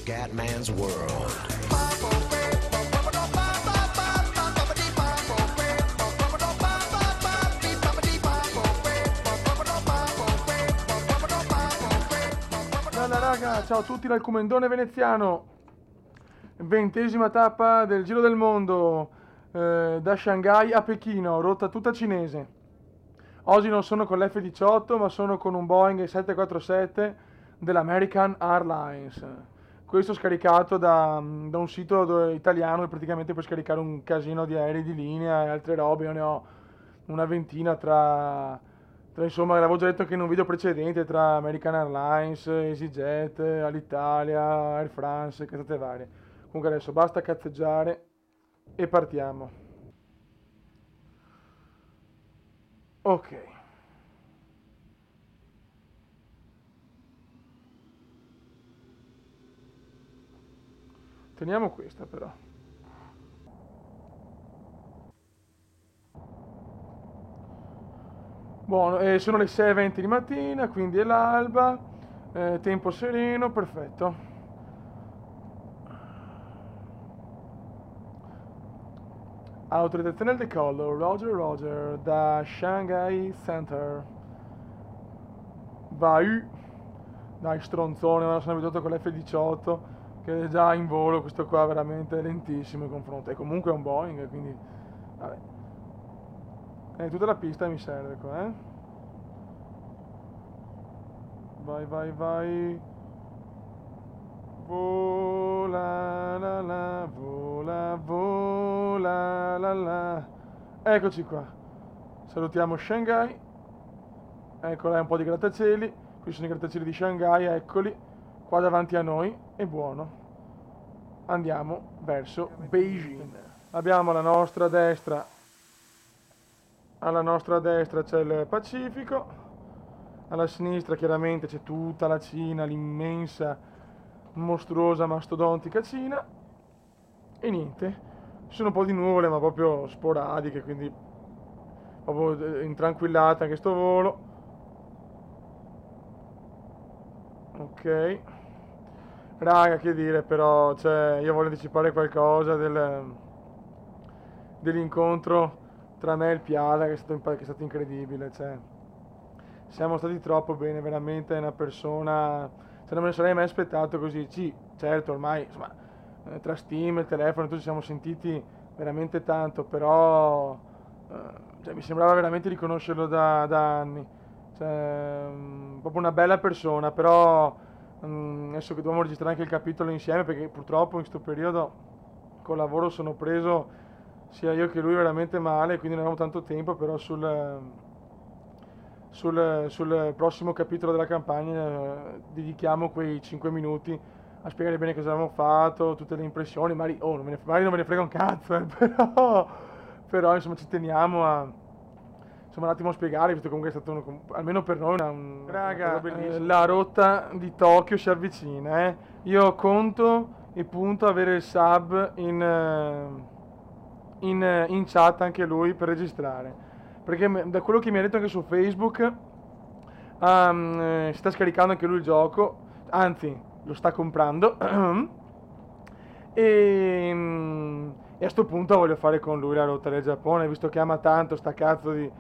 Scatman's World. Bella raga, ciao a tutti dal Comendone veneziano. 20ª tappa del Giro del Mondo, da Shanghai a Pechino, rotta tutta cinese. Oggi non sono con l'F-18 ma sono con un Boeing 747 dell'American Airlines. Questo scaricato da un sito italiano e praticamente puoi scaricare un casino di aerei di linea e altre robe. Io ne ho una ventina insomma, l'avevo già detto anche in un video precedente, tra American Airlines, EasyJet, Alitalia, Air France, cazzate varie. Comunque adesso basta cazzeggiare e partiamo. Ok. Teniamo questa però. Buono, sono le 6:20 di mattina, quindi è l'alba, tempo sereno, perfetto. Autorizzazione al decollo, Roger Roger, da Shanghai Center. Vai! Dai stronzone, me la sono abituato con l'F-18, che è già in volo, questo qua veramente lentissimo in confronto. E comunque è un Boeing, quindi... Vabbè. Tutta la pista mi serve qua, eh? Vai, vai, vai. Vola la la, vola, vola la la. Eccoci qua. Salutiamo Shanghai. Ecco là un po' di grattacieli. Qui sono i grattacieli di Shanghai, eccoli. Qua davanti a noi. È buono. Andiamo verso Beijing. Abbiamo alla nostra destra c'è il Pacifico, alla sinistra chiaramente c'è tutta la Cina, l'immensa, mostruosa, mastodontica Cina, e niente, ci sono un po' di nuvole ma proprio sporadiche, quindi proprio intranquillata anche sto volo. Ok, raga, che dire, però, cioè, io voglio anticipare qualcosa dell'incontro tra me e il Piala, che è stato incredibile, cioè, siamo stati troppo bene, veramente è una persona, cioè non me ne sarei mai aspettato così. Sì, certo, ormai, insomma, tra Steam e telefono tutti ci siamo sentiti veramente tanto, però cioè, mi sembrava veramente di conoscerlo da anni, cioè, proprio una bella persona, però adesso che dobbiamo registrare anche il capitolo insieme, perché purtroppo in questo periodo col lavoro sono preso sia io che lui veramente male, quindi non abbiamo tanto tempo, però sul prossimo capitolo della campagna dedichiamo quei 5 minuti a spiegare bene cosa abbiamo fatto, tutte le impressioni, magari non me ne frega un cazzo, però insomma ci teniamo a insomma un attimo a spiegare, visto che comunque è stato almeno per noi raga, la rotta di Tokyo si avvicina, eh. Io conto e punto a avere il sub in chat anche lui per registrare, perché da quello che mi ha detto anche su Facebook si sta scaricando anche lui il gioco, anzi lo sta comprando e a sto punto voglio fare con lui la rotta del Giappone, visto che ama tanto sta cazzo di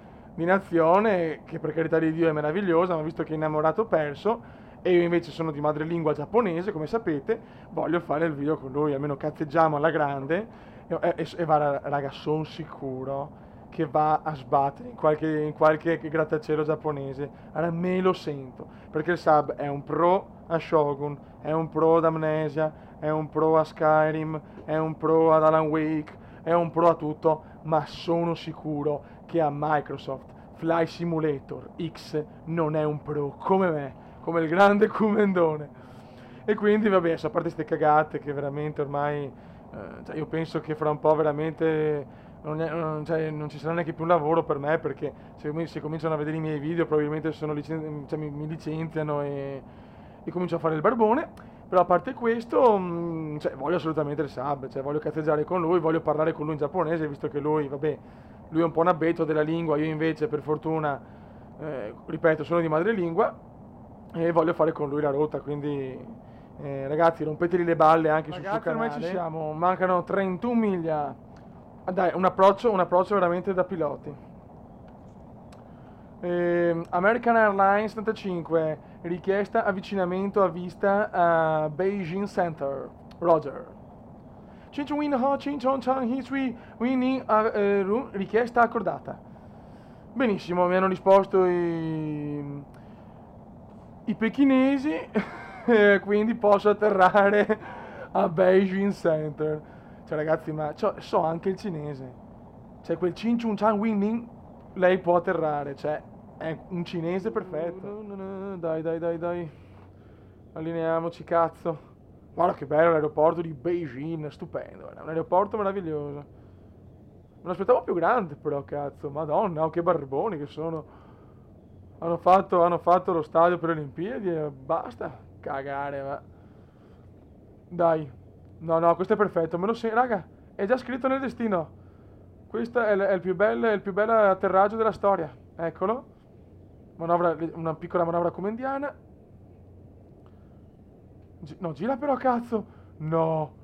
nazione, che per carità di Dio è meravigliosa, ma visto che è innamorato perso e io invece sono di madrelingua giapponese, come sapete, voglio fare il video con lui, almeno cazzeggiamo alla grande e va, raga, sono sicuro che va a sbattere in qualche grattacielo giapponese. Allora me lo sento, perché il sub è un pro a Shogun, è un pro ad Amnesia, è un pro a Skyrim, è un pro ad Alan Wake, è un pro a tutto, ma sono sicuro che a Microsoft Fly Simulator X non è un pro come me, come il grande Comendone. E quindi vabbè, a parte ste cagate che veramente ormai, cioè io penso che fra un po' veramente cioè, non ci sarà neanche più un lavoro per me, perché se cominciano a vedere i miei video probabilmente cioè, mi licenziano e comincio a fare il barbone. Però a parte questo, cioè, voglio assolutamente il sub, cioè, voglio cazzeggiare con lui, voglio parlare con lui in giapponese, visto che lui, vabbè, lui è un po' un abbetto della lingua, io invece per fortuna, ripeto, sono di madrelingua e voglio fare con lui la rotta, quindi Ragazzi, rompeteli le balle anche sul suo Ragazzi, canale. ormai ci siamo, mancano 31 miglia. Ah, dai, un approccio veramente da piloti. American Airlines 75, richiesta avvicinamento a vista a Beijing Center. Roger. Chin Ho Chin Chong Chang Hisui Winning richiesta accordata. Benissimo, mi hanno risposto i pechinesi, quindi posso atterrare a Beijing Center. Cioè ragazzi, ma so anche il cinese. Cioè quel Chin Chun Chang Winning, lei può atterrare, cioè è un cinese perfetto. Dai. Allineiamoci, cazzo. Guarda che bello l'aeroporto di Beijing, stupendo, è un aeroporto meraviglioso. Me l'aspettavo più grande però, cazzo, madonna, oh, che barboni che sono. Hanno fatto lo stadio per le Olimpiadi e basta. Cagare, ma. Dai. No, questo è perfetto, raga, è già scritto nel destino. Questo è il più bello atterraggio della storia. Eccolo. Una piccola manovra comendiana. No, gira però, cazzo. No.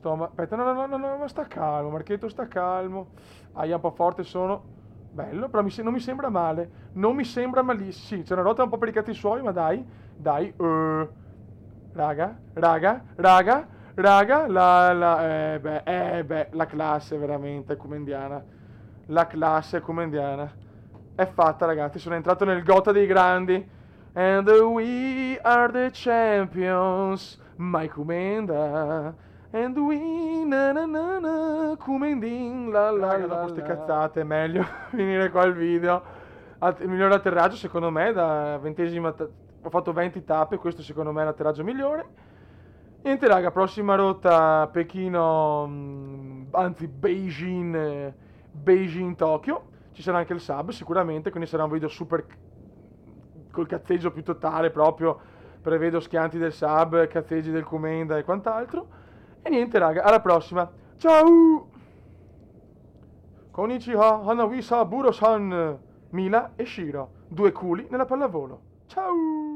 Aspetta, no, ma sta calmo, Marchetto, sta calmo. Aia, un po' forte sono. Bello, però non mi sembra male. Non mi sembra malissimo. Sì, c'è una rotta un po' per i cazzi suoi, ma dai. Raga, la classe veramente comendiana. La classe comendiana. È fatta, ragazzi, sono entrato nel Gotha dei grandi. And we are the champions, my Comenda. And we Comendin, dopo ste cazzate è meglio finire qua il video. Il miglior atterraggio secondo me da 20esima ho fatto 20 tappe, questo secondo me è l'atterraggio migliore. Niente raga, prossima rotta Pechino, anzi Beijing Tokyo. Ci sarà anche il sub sicuramente, quindi sarà un video super col cazzeggio più totale proprio. Prevedo schianti del sub, cazzeggi del Comenda e quant'altro. E niente raga, alla prossima. Ciao! Konnichiwa, Hanawisa, Buro-san, Mila e Shiro. Due culi nella pallavolo. Ciao!